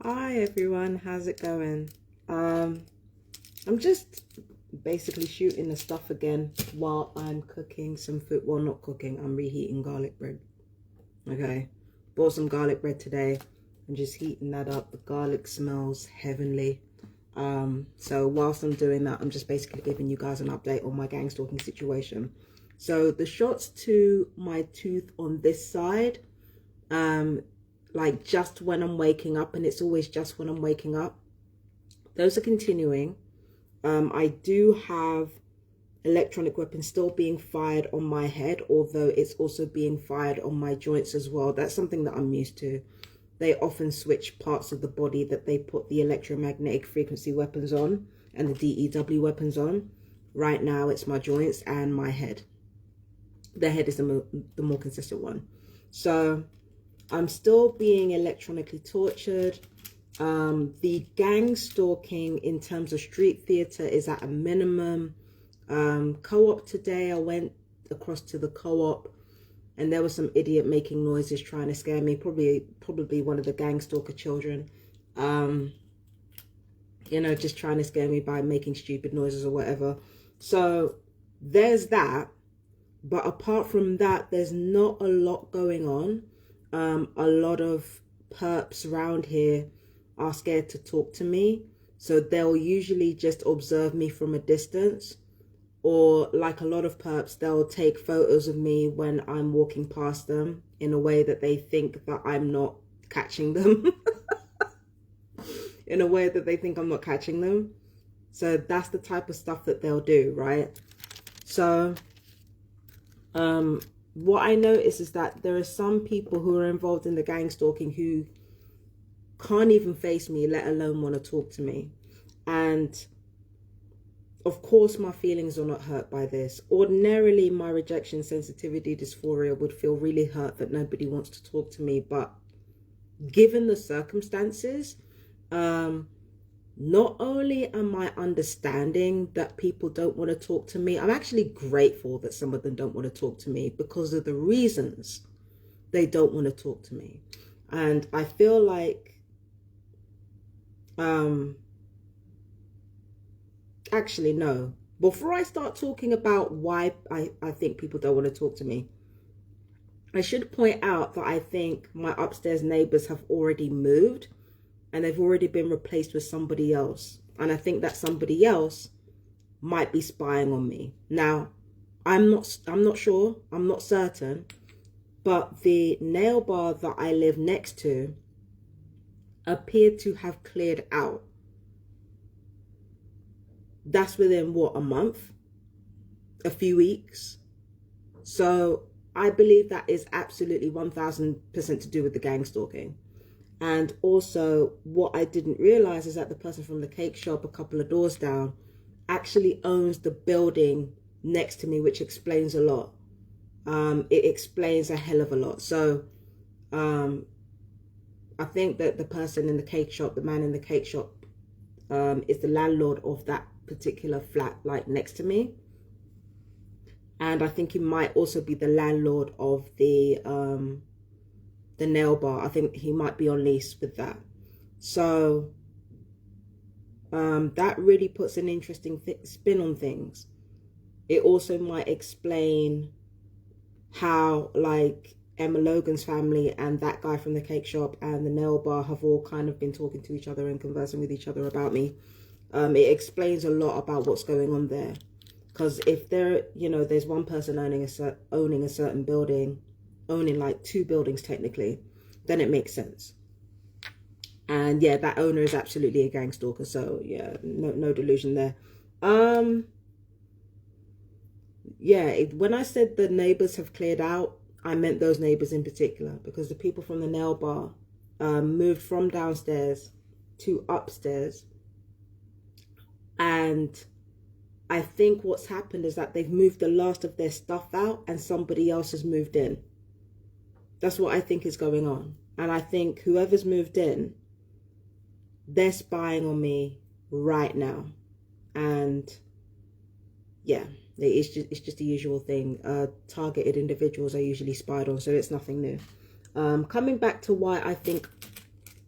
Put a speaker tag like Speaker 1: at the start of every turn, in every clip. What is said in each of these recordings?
Speaker 1: Hi everyone, how's it going? I'm just basically shooting the stuff again while I'm cooking some food. Well, not cooking, I'm reheating garlic bread. Okay, bought some garlic bread today. I'm just heating that up. The garlic smells heavenly. So whilst I'm doing that, I'm just basically giving you guys an update on my gang stalking situation. So the shots to my tooth on this side, um, like just when I'm waking up, and it's always just when I'm waking up, those are continuing. I do have electronic weapons still being fired on my head, although it's also being fired on my joints as well. That's something that I'm used to. They often switch parts of the body that they put the electromagnetic frequency weapons on and the DEW weapons on. Right now it's my joints and my head. The head is the more consistent one. So I'm still being electronically tortured. The gang stalking in terms of street theater is at a minimum. Co-op today, I went across to the co-op and there was some idiot making noises trying to scare me, probably one of the gang stalker children. Just trying to scare me by making stupid noises or whatever. So there's that. But apart from that, there's not a lot going on. A lot of perps around here are scared to talk to me. So they'll usually just observe me from a distance. Or like a lot of perps, they'll take photos of me when I'm walking past them in a way that they think that I'm not catching them. In a way that they think I'm not catching them. So that's the type of stuff that they'll do, right? So what I notice is that there are some people who are involved in the gang stalking who can't even face me, let alone want to talk to me. And of course, my feelings are not hurt by this. Ordinarily, my rejection sensitivity dysphoria would feel really hurt that nobody wants to talk to me. But given the circumstances, not only am I understanding that people don't want to talk to me, I'm actually grateful that some of them don't want to talk to me because of the reasons they don't want to talk to me. And I feel like, actually, no. Before I start talking about why I think people don't want to talk to me, I should point out that I think my upstairs neighbors have already moved and they've already been replaced with somebody else. And I think that somebody else might be spying on me. Now, I'm not sure, I'm not certain, but the nail bar that I live next to appeared to have cleared out. That's within what, a month? A few weeks? So I believe that is absolutely 1000% to do with the gang stalking. And also, what I didn't realize is that the person from the cake shop a couple of doors down actually owns the building next to me, which explains a lot. It explains a hell of a lot. So I think that the person in the cake shop, the man in the cake shop, is the landlord of that particular flat like next to me. And I think he might also be the landlord of the nail bar. I think he might be on lease with that. So that really puts an interesting spin on things. It also might explain how, like, Emma Logan's family and that guy from the cake shop and the nail bar have all kind of been talking to each other and conversing with each other about me. It explains a lot about what's going on there. Because if there's one person owning a certain building, owning like two buildings technically, then it makes sense. And yeah, that owner is absolutely a gang stalker. So yeah, no delusion there. Yeah, when I said the neighbors have cleared out, I meant those neighbors in particular, because the people from the nail bar moved from downstairs to upstairs. And I think what's happened is that they've moved the last of their stuff out and somebody else has moved in. That's what I think is going on. And I think whoever's moved in, they're spying on me right now. And yeah, it's just the usual thing. Targeted individuals are usually spied on, so it's nothing new. Coming back to why I think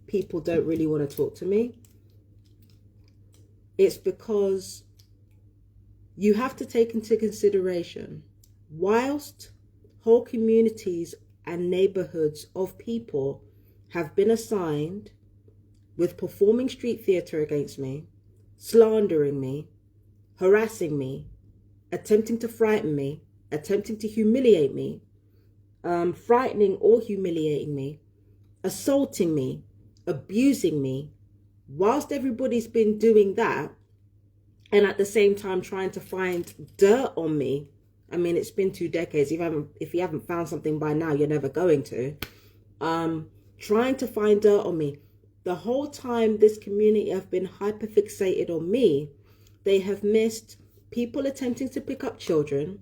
Speaker 1: people don't really want to talk to me, it's because you have to take into consideration, whilst whole communities and neighborhoods of people have been assigned with performing street theater against me, slandering me, harassing me, attempting to frighten me, attempting to humiliate me, frightening or humiliating me, assaulting me, abusing me, whilst everybody's been doing that, and at the same time trying to find dirt on me. I mean, it's been 2 decades. If you haven't found something by now, you're never going to. Trying to find dirt on me. The whole time this community have been hyperfixated on me, they have missed people attempting to pick up children.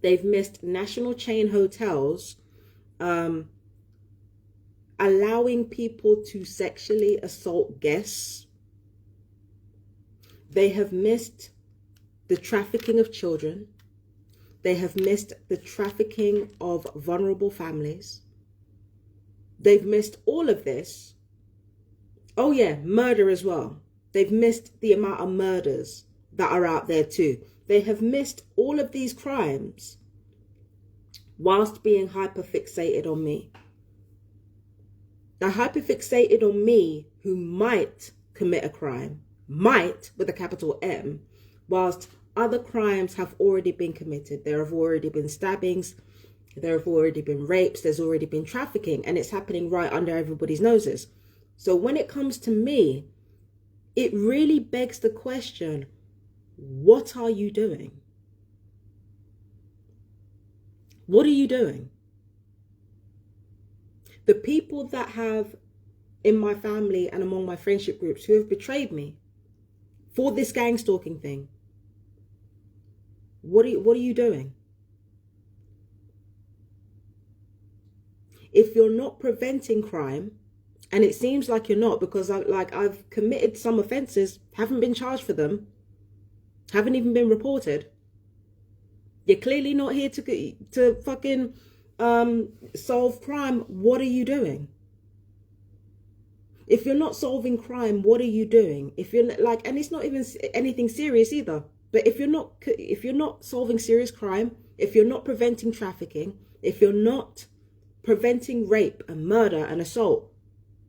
Speaker 1: They've missed national chain hotels, allowing people to sexually assault guests. They have missed the trafficking of children. They have missed the trafficking of vulnerable families. They've missed all of this. Oh yeah, murder as well. They've missed the amount of murders that are out there too. They have missed all of these crimes whilst being hyperfixated on me. They're hyperfixated on me, who might commit a crime, might with a capital M, whilst other crimes have already been committed. There have already been stabbings, there have already been rapes, there's already been trafficking, and it's happening right under everybody's noses. So when it comes to me, it really begs the question, what are you doing? What are you doing? The people that have in my family and among my friendship groups who have betrayed me for this gang stalking thing, what are you doing? If you're not preventing crime, and it seems like you're not, because I've committed some offenses, haven't been charged for them, haven't even been reported. You're clearly not here to fucking solve crime. What are you doing? If you're not solving crime, what are you doing? If you're like, and it's not even anything serious either, but if you're not solving serious crime, if you're not preventing trafficking, if you're not preventing rape and murder and assault,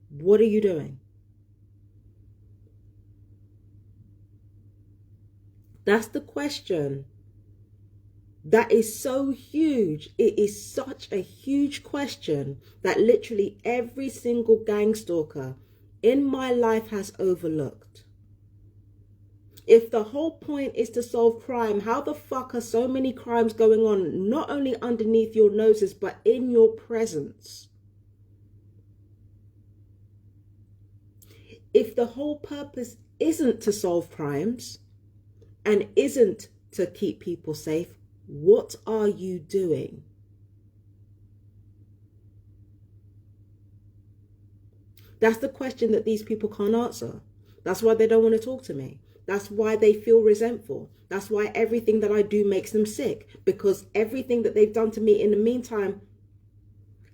Speaker 1: what are you doing? That's the question. That is so huge. It is such a huge question that literally every single gang stalker in my life has overlooked. If the whole point is to solve crime, how the fuck are so many crimes going on, not only underneath your noses, but in your presence? If the whole purpose isn't to solve crimes and isn't to keep people safe, what are you doing? That's the question that these people can't answer. That's why they don't want to talk to me. That's why they feel resentful. That's why everything that I do makes them sick, because everything that they've done to me in the meantime,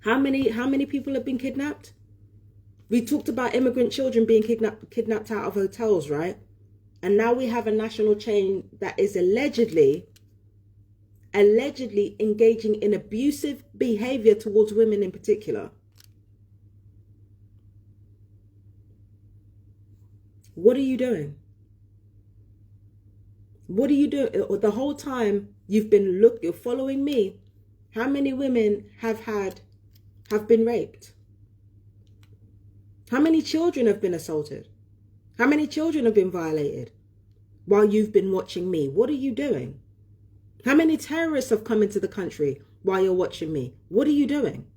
Speaker 1: how many people have been kidnapped? We talked about immigrant children being kidnapped out of hotels, right? And now we have a national chain that is allegedly engaging in abusive behavior towards women in particular. What are you doing? What are you doing? The whole time you're following me. How many women have been raped? How many children have been assaulted? How many children have been violated while you've been watching me? What are you doing? How many terrorists have come into the country while you're watching me? What are you doing?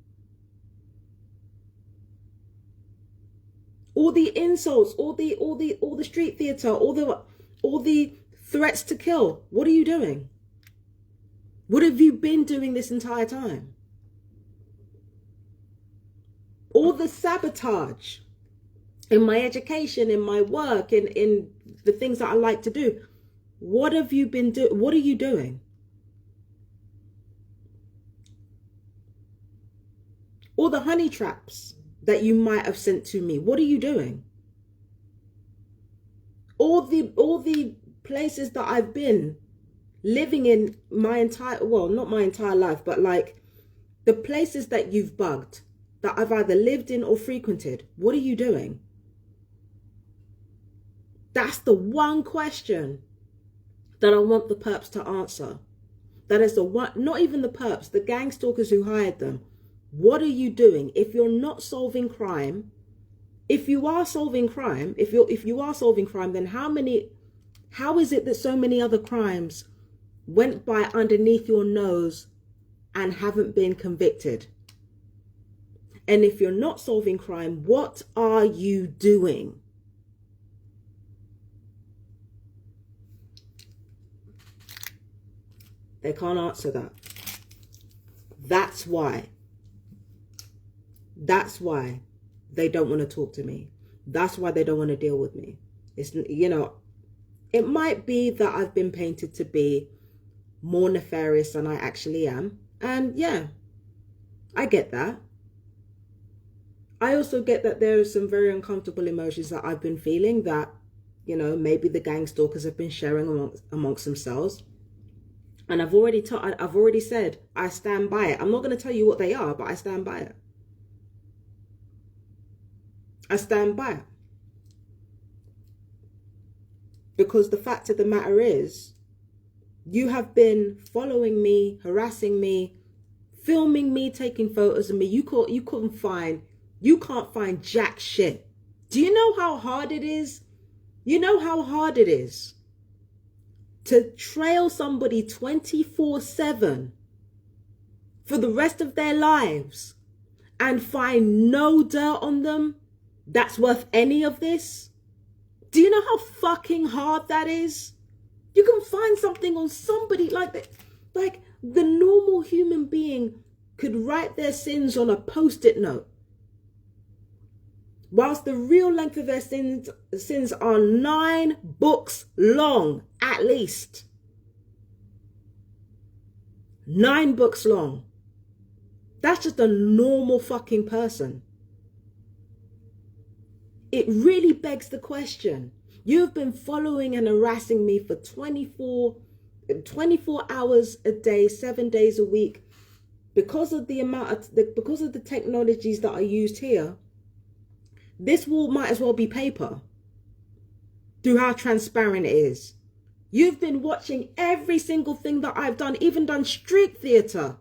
Speaker 1: All the insults, all the street theater, all the threats to kill. What are you doing? What have you been doing this entire time? All the sabotage in my education, in my work, in the things that I like to do. What have you been doing? What are you doing? All the honey traps that you might have sent to me. What are you doing? All the places that I've been living in my entire, well, not my entire life, but like the places that you've bugged, that I've either lived in or frequented. What are you doing? That's the one question that I want the perps to answer. That is the one, not even the perps, the gang stalkers who hired them. What are you doing? If you're not solving crime, if you are solving crime, if you are solving crime, then how is it that so many other crimes went by underneath your nose and haven't been convicted? And if you're not solving crime, what are you doing? They can't answer that. That's why they don't want to talk to me. That's why they don't want to deal with me. It's, you know, it might be that I've been painted to be more nefarious than I actually am. And yeah, I get that. I also get that there are some very uncomfortable emotions that I've been feeling that, you know, maybe the gang stalkers have been sharing amongst themselves. And I've already said, I stand by it. I'm not going to tell you what they are, but I stand by it. I stand by it. Because the fact of the matter is, you have been following me, harassing me, filming me, taking photos of me. You can't find jack shit. Do you know how hard it is? You know how hard it is to trail somebody 24/7 for the rest of their lives and find no dirt on them that's worth any of this? Do you know how fucking hard that is? You can find something on somebody like that. Like the normal human being could write their sins on a post-it note, whilst the real length of their sins are 9 books long, at least. 9 books long. That's just a normal fucking person. It really begs the question. You've been following and harassing me for 24 hours a day, 7 days a week. Because of the technologies that are used here, this wall might as well be paper through how transparent it is. You've been watching every single thing that I've done, even done street theater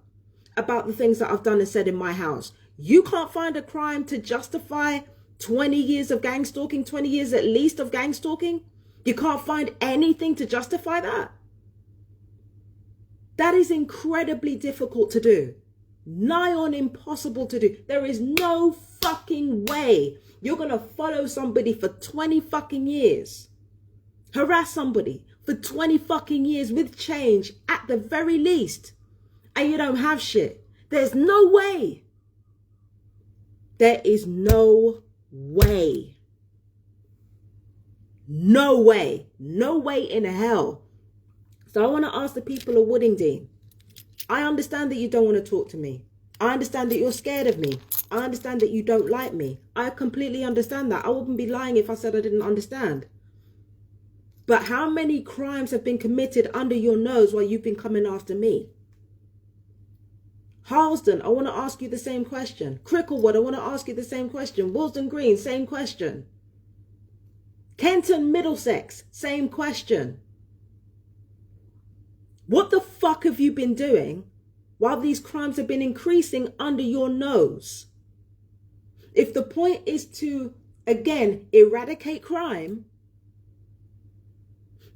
Speaker 1: about the things that I've done and said in my house. You can't find a crime to justify 20 years of gang stalking, 20 years at least of gang stalking. You can't find anything to justify that. That is incredibly difficult to do. Nigh on impossible to do. There is no fucking way you're going to follow somebody for 20 fucking years. Harass somebody for 20 fucking years with change at the very least. And you don't have shit. There's no way. There is no way. No way. No way in hell. So I want to ask the people of Woodingdean. I understand that you don't want to talk to me. I understand that you're scared of me. I understand that you don't like me. I completely understand that. I wouldn't be lying if I said I didn't understand. But how many crimes have been committed under your nose while you've been coming after me? Harlesden, I want to ask you the same question. Cricklewood, I want to ask you the same question. Willesden Green, same question. Kenton, Middlesex, same question. What the fuck have you been doing while these crimes have been increasing under your nose? If the point is to, again, eradicate crime,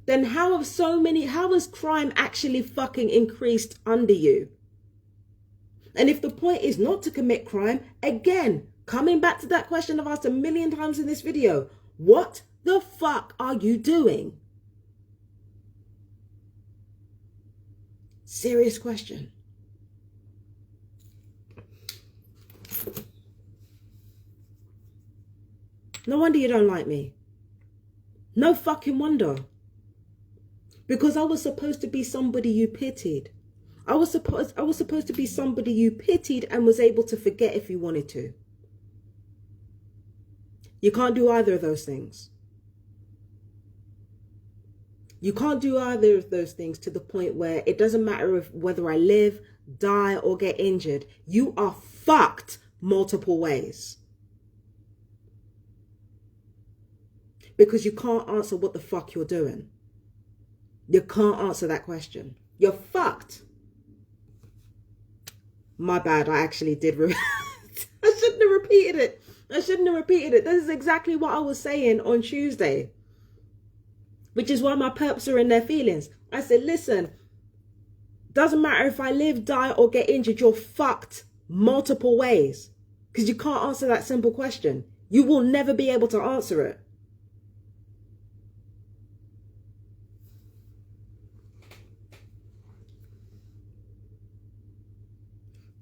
Speaker 1: then how has crime actually fucking increased under you? And if the point is not to commit crime, again, coming back to that question I've asked a million times in this video, what the fuck are you doing? Serious question. No wonder you don't like me. No fucking wonder. Because I was supposed to be somebody you pitied. I was supposed to be somebody you pitied and was able to forget if you wanted to. You can't do either of those things. You can't do either of those things to the point where it doesn't matter whether I live, die, or get injured. You are fucked multiple ways. Because you can't answer what the fuck you're doing. You can't answer that question. You're fucked. My bad, I actually did. I shouldn't have repeated it. This is exactly what I was saying on Tuesday. Which is why my perps are in their feelings. I said, listen, doesn't matter if I live, die, or get injured, you're fucked multiple ways. Because you can't answer that simple question. You will never be able to answer it.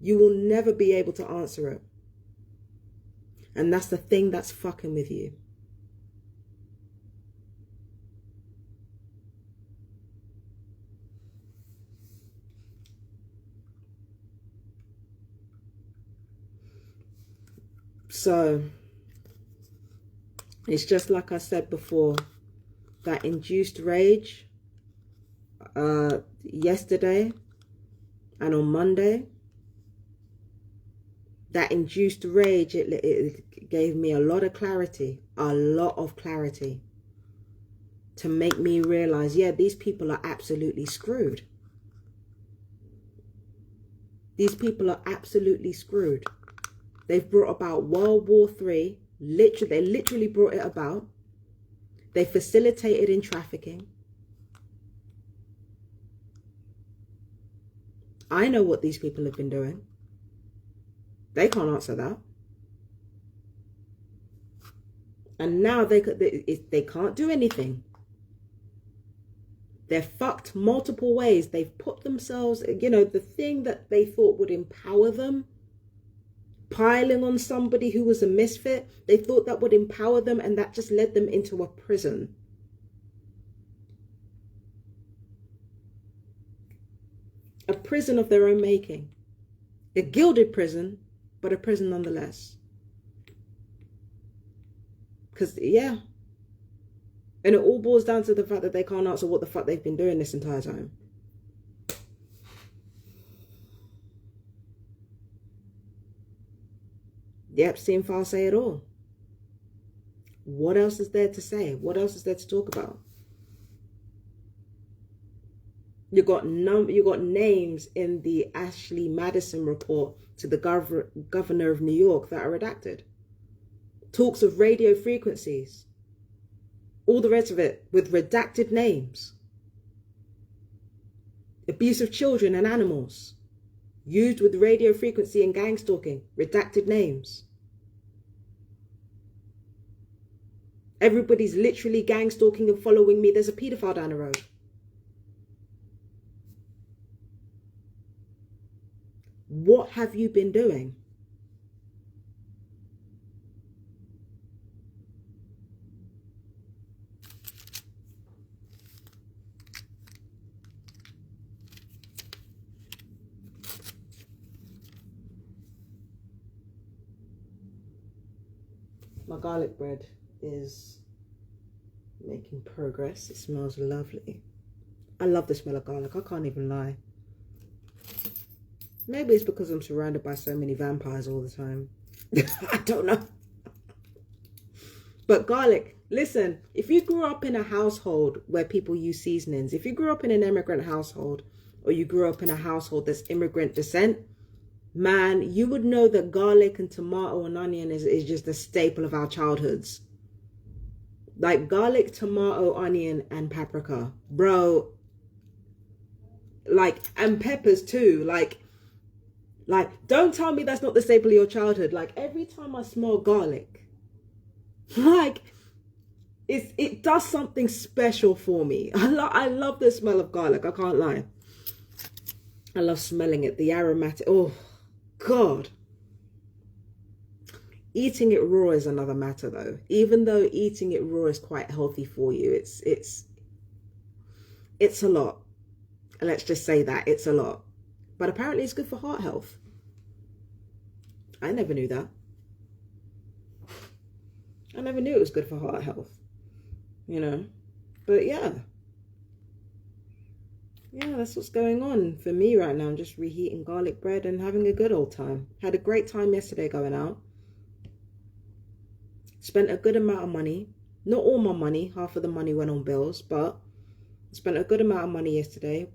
Speaker 1: You will never be able to answer it. And that's the thing that's fucking with you. So, it's just like I said before, that induced rage yesterday and on Monday, that induced rage, it gave me a lot of clarity, to make me realize, yeah, these people are absolutely screwed. These people are absolutely screwed. They've brought about World War III. They literally brought it about. They facilitated in trafficking. I know what these people have been doing. They can't answer that. And now they can't do anything. They're fucked multiple ways. They've put themselves, the thing that they thought would empower them, piling on somebody who was a misfit, they thought that would empower them, and that just led them into a prison. A prison of their own making. A gilded prison, but a prison nonetheless. Because, yeah. And it all boils down to the fact that they can't answer what the fuck they've been doing this entire time. The Epstein files say it all. What else is there to say? What else is there to talk about? You got names in the Ashley Madison report to the governor of New York that are redacted. Talks of radio frequencies. All the rest of it with redacted names. Abuse of children and animals. Used with radio frequency and gang stalking. Redacted names. Everybody's literally gang stalking and following me. There's a paedophile down the road. What have you been doing? My garlic bread is making progress. It smells lovely. I love the smell of garlic. I can't even lie. Maybe it's because I'm surrounded by so many vampires all the time. I don't know. But garlic, listen, if you grew up in a household where people use seasonings, if you grew up in an immigrant household, or you grew up in a household that's immigrant descent, man, you would know that garlic and tomato and onion is just a staple of our childhoods. Like garlic, tomato, onion, and paprika. Bro. Like, and peppers too. Like, don't tell me that's not the staple of your childhood. Like, every time I smell garlic, like, it does something special for me. I love the smell of garlic. I can't lie. I love smelling it. The aromatic. Oh, God. Eating it raw is another matter, though. Even though eating it raw is quite healthy for you, it's a lot. Let's just say that it's a lot. But apparently it's good for heart health. I never knew that. I never knew it was good for heart health, you know. But yeah. Yeah, that's what's going on for me right now. I'm just reheating garlic bread and having a good old time. Had a great time yesterday going out. Spent a good amount of money. Not all my money. Half of the money went on bills, but spent a good amount of money yesterday.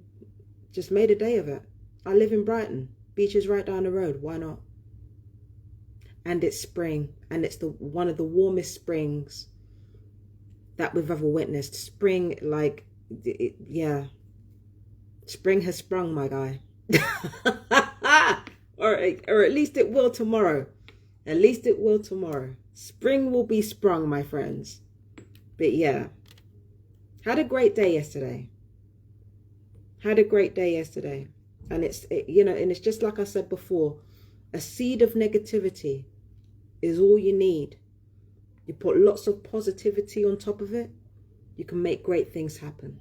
Speaker 1: Just made a day of it. I live in Brighton. Beach is right down the road. Why not? And it's spring. And it's one of the warmest springs that we've ever witnessed. Spring, like, yeah. Spring has sprung, my guy. or at least it will tomorrow. At least it will tomorrow. Spring will be sprung, my friends. But yeah. Had a great day yesterday. Had a great day yesterday. And you know, and it's just like I said before, a seed of negativity is all you need. You put lots of positivity on top of it, you can make great things happen.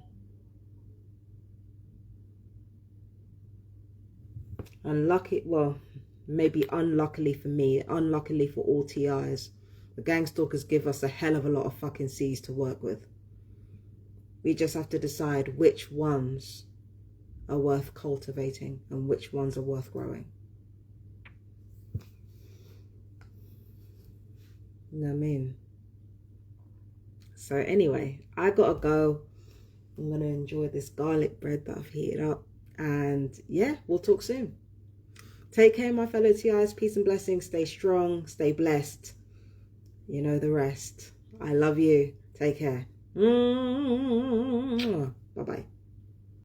Speaker 1: Unlucky, well, maybe unluckily for me, unluckily for all TIs, the gang stalkers give us a hell of a lot of fucking C's to work with. We just have to decide which ones are worth cultivating and which ones are worth growing. You know what I mean? So anyway, I gotta go. I'm gonna enjoy this garlic bread that I've heated up. And yeah, we'll talk soon. Take care, my fellow TIs. Peace and blessings. Stay strong. Stay blessed. You know the rest. I love you. Take care. Bye-bye.